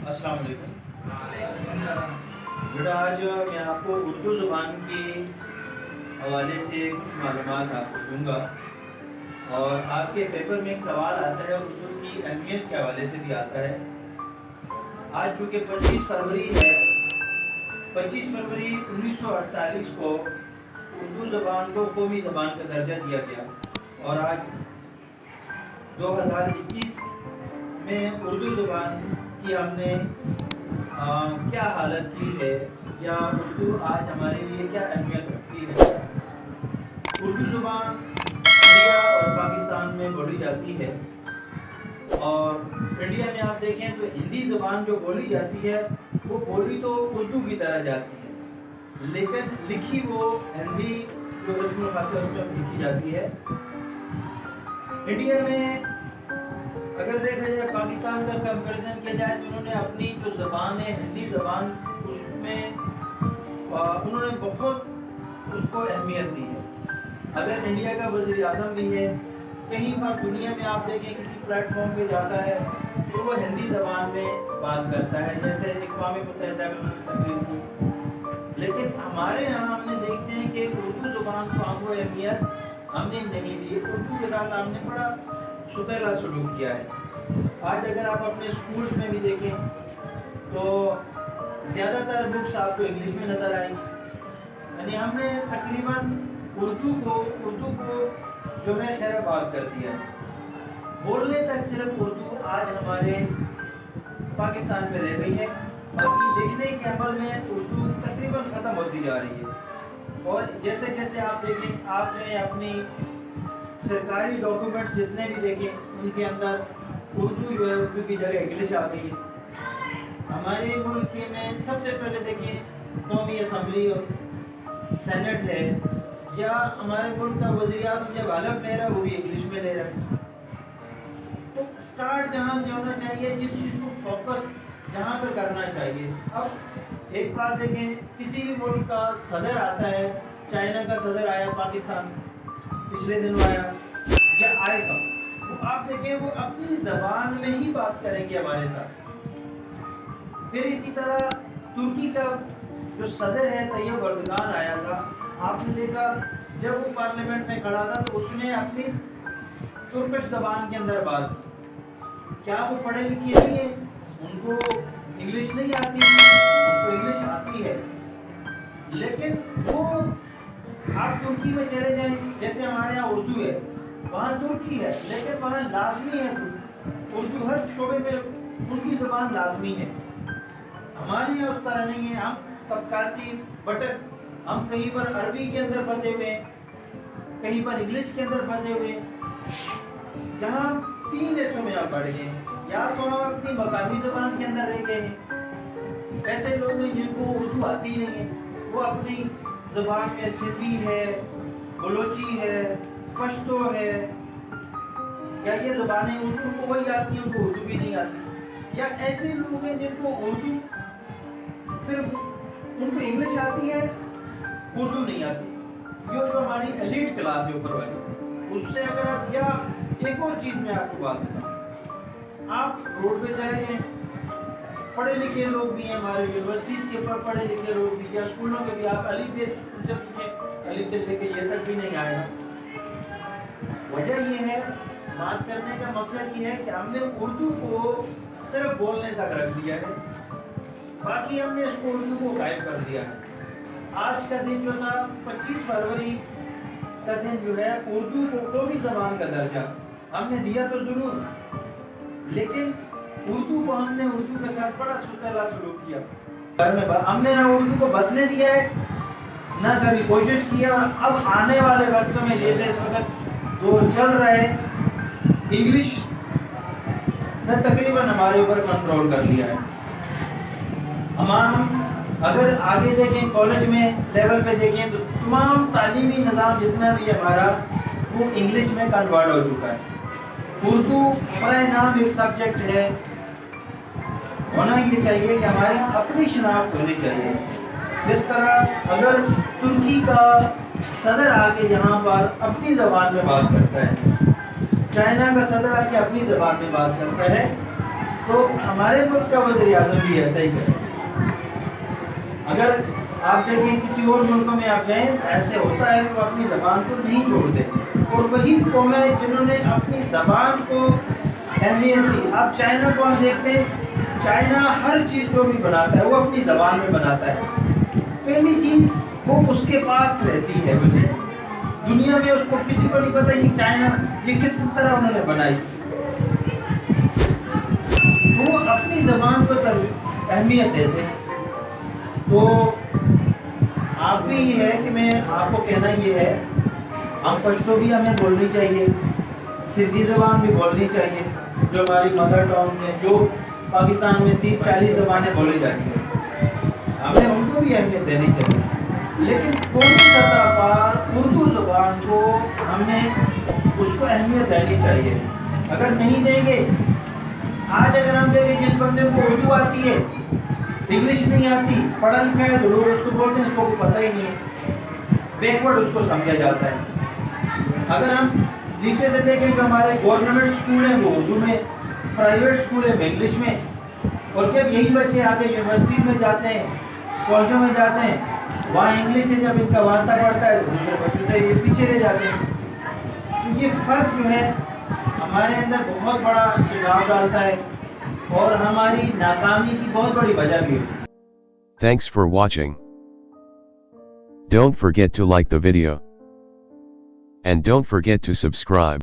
السلام علیکم بیٹا، آج میں آپ کو اردو زبان کے حوالے سے کچھ معلومات آپ کو دوں گا، اور آپ کے پیپر میں ایک سوال آتا ہے اردو کی اہمیت کے حوالے سے بھی آتا ہے۔ آج چونکہ 25 فروری ہے، 25 فروری 1948 کو اردو زبان کو قومی زبان کا درجہ دیا گیا، اور آج 2021 میں اردو زبان کی ہم نے کیا حالت کی ہے، یا اردو آج ہمارے لیے کیا اہمیت رکھتی ہے۔ اردو زبان انڈیا اور پاکستان میں بولی جاتی ہے، اور انڈیا میں آپ دیکھیں تو ہندی زبان جو بولی جاتی ہے وہ بولی تو اردو کی طرح جاتی ہے، لیکن لکھی وہ ہندی جو رسم الخط ہے اس میں لکھی جاتی ہے۔ انڈیا میں اگر دیکھا جائے، پاکستان کا کمپیریزن کیا جائے تو انہوں نے اپنی جو زبان ہے ہندی زبان، اس میں انہوں نے بہت اس کو اہمیت دی ہے۔ اگر انڈیا کا وزیر اعظم بھی ہے، کہیں پر دنیا میں آپ دیکھیں کسی پلیٹ فارم پہ جاتا ہے تو وہ ہندی زبان میں بات کرتا ہے، جیسے اقوام متحدہ میں تقریر کی۔ لیکن ہمارے یہاں ہم نے دیکھتے ہیں کہ اردو زبان کو ہم کو اہمیت ہم نے نہیں دی، اردو کے ساتھ ہم نے بڑا ستیلا سلوک کیا ہے۔ آج اگر آپ اپنے اسکولس میں بھی دیکھیں تو زیادہ تر بکس آپ کو انگلش میں نظر آئیں گی، یعنی ہم نے تقریباً اردو کو جو ہے خیر آباد کر دیا ہے۔ بولنے تک صرف اردو آج ہمارے پاکستان میں رہ گئی ہے، باقی لکھنے کے عمل میں اردو تقریباً ختم ہوتی جا رہی ہے۔ اور جیسے جیسے آپ دیکھیں، آپ جو ہے اپنی سرکاری ڈاکومنٹس جتنے بھی دیکھیں ان کے اندر اردو جو ہے اردو کی جگہ انگلش آ گئی ہے۔ ہمارے ملک میں سب سے پہلے دیکھیں قومی اسمبلی اور سینٹ ہے، یا ہمارے ملک کا وزیر اعظم جب حلف لے رہا ہے وہ بھی انگلش میں لے رہا ہے۔ تو سٹارٹ جہاں سے ہونا چاہیے، جس چیز کو فوکس جہاں پہ کرنا چاہیے۔ اب ایک بات دیکھیں، کسی بھی ملک کا صدر آتا ہے، چائنا کا صدر آیا پاکستان پچھلے دنوں آیا یا آئے گا، وہ آپ دیکھیں وہ اپنی زبان میں ہی بات کریں گے ہمارے ساتھ۔ پھر اسی طرح ترکی کا جو صدر ہے طیب اردگان آیا تھا، آپ نے دیکھا جب وہ پارلیمنٹ میں کھڑا تھا تو اس نے اپنی ترکش زبان کے اندر بات کی۔ کیا وہ پڑھے لکھے نہیں ہیں؟ ان کو انگلش نہیں آتی، ان کو انگلش آتی ہے، لیکن وہ آپ ترکی میں چلے جائیں، جیسے ہمارے یہاں اردو ہے، وہاں ترکی ہے، لیکن وہاں لازمی ہے اردو، ہر شعبے میں ان کی زبان لازمی ہے۔ ہمارے یہاں اس طرح نہیں ہے، ہم طبقاتی بٹک، ہم کہیں پر عربی کے اندر پھنسے ہوئے ہیں، کہیں پر انگلش کے اندر پھنسے ہوئے ہیں۔ یہاں 3 حصوں میں ہم بڑھ گئے ہیں، یا تو ہم اپنی مقامی زبان کے اندر رہ گئے ہیں، ایسے لوگ ہیں جن کو اردو آتی نہیں ہے، وہ اپنی زبان میں سندھی ہے، بلوچی ہے، پشتو ہے، یا یہ زبانیں ان کو وہی آتی ہیں، ان کو اردو بھی نہیں آتی۔ یا ایسے لوگ ہیں جن کو اردو صرف ان کو انگلش آتی ہے، اردو نہیں آتی۔ یہ جو ہماری ایلیٹ کلاس ہے اوپر والی، اس سے اگر آپ کیا، ایک اور چیز میں آپ کو بات بتاؤں، آپ روڈ پہ چلے جائیں، پڑھے لکھے لوگ بھی ہیں ہمارے یونیورسٹیز کے پر پڑھے لکھے لوگ بھی، یا اسکولوں کے بھی، آپ الف بے ان سے پوچھیں، الف سے لے کے یہ تک بھی نہیں آئے گا۔ وجہ یہ ہے، بات کرنے کا مقصد یہ ہے کہ ہم نے اردو کو صرف بولنے تک رکھ دیا ہے، باقی ہم نے اس کو اردو کو غائب کر دیا ہے۔ آج کا دن جو تھا 25 فروری کا دن جو ہے، اردو کو قومی زبان کا درجہ ہم نے دیا تو ضرور، لیکن اردو کو ہم نے اردو کے ساتھ بڑا ستیلا سلوک کیا۔ گھر میں ہم نے نہ اردو کو بسنے دیا ہے، نہ کبھی کوشش کیا۔ اب آنے والے وقتوں میں جیسے اس وقت دور چل رہا ہے، انگلش نے تقریباً ہمارے اوپر کنٹرول کر لیا ہے۔ ہم اگر آگے دیکھیں، کالج میں لیول پہ دیکھیں تو تمام تعلیمی نظام جتنا بھی ہمارا وہ انگلش میں کنورٹ ہو چکا ہے۔ اردو برائے نام ایک سبجیکٹ ہے، ہونا یہ چاہیے کہ ہماری اپنی شناخت ہونی چاہیے۔ جس طرح اگر ترکی کا صدر آ کے یہاں پر اپنی زبان میں بات کرتا ہے، چائنا کا صدر آ کے اپنی زبان میں بات کرتا ہے، تو ہمارے ملک کا وزیر اعظم بھی ایسا ہی کرے. اگر آپ دیکھیں کسی اور ملکوں میں آپ جائیں ایسے ہوتا ہے کہ وہ اپنی زبان کو نہیں چھوڑتے, اور وہی قومیں جنہوں نے اپنی زبان کو اہمیت دی. آپ چائنا کو ہم دیکھتے ہیں, چائنا ہر چیز جو بھی بناتا ہے وہ اپنی زبان میں بناتا ہے. پہلی چیز وہ اس کے پاس رہتی ہے, وہ چیز دنیا میں اس کو کسی کو نہیں پتہ یہ چائنا یہ کس طرح انہوں نے بنائی. وہ اپنی زبان کو اہمیت دیتے ہیں. تو آپ بھی یہ ہے کہ میں آپ کو کہنا یہ ہے, ہم پشتو بھی ہمیں بولنی چاہیے, سندھی زبان بھی بولنی چاہیے جو ہماری مدر ٹنگ ہے, جو پاکستان میں 30-40 زبانیں بولی جاتی ہیں, ہمیں ان کو بھی اہمیت دینی چاہیے. لیکن قومی سطح پر اردو زبان کو ہم نے اس کو اہمیت دینی چاہیے. اگر نہیں دیں گے, آج اگر ہم دیکھیں جس بندے کو اردو آتی ہے انگلش نہیں آتی, پڑھا لکھا ہے, تو لوگ اس کو بولتے ہیں اس کو پتہ ہی نہیں ہے, بیکورڈ اس کو سمجھا جاتا ہے. اگر ہم نیچے سے دیکھیں کہ ہمارے گورنمنٹ اسکول ہیں وہ اردو میں, پرائیویٹ اسکول ہیں وہ انگلش میں, اور جب یہی بچے آگے یونیورسٹیز میں جاتے ہیں, کالجوں میں جاتے ہیں, وہاں انگلش سے جب ان کا واسطہ پڑتا ہے تو دوسرے بچوں سے یہ پیچھے رہ جاتے ہیں. تو یہ فرق جو ہے ہمارے اندر بہت بڑا شگاف ڈالتا ہے اور ہماری ناکامی کی بہت بڑی وجہ بھی ہوتی ہے. Thanks for watching. Don't forget to like the video. And don't forget to subscribe.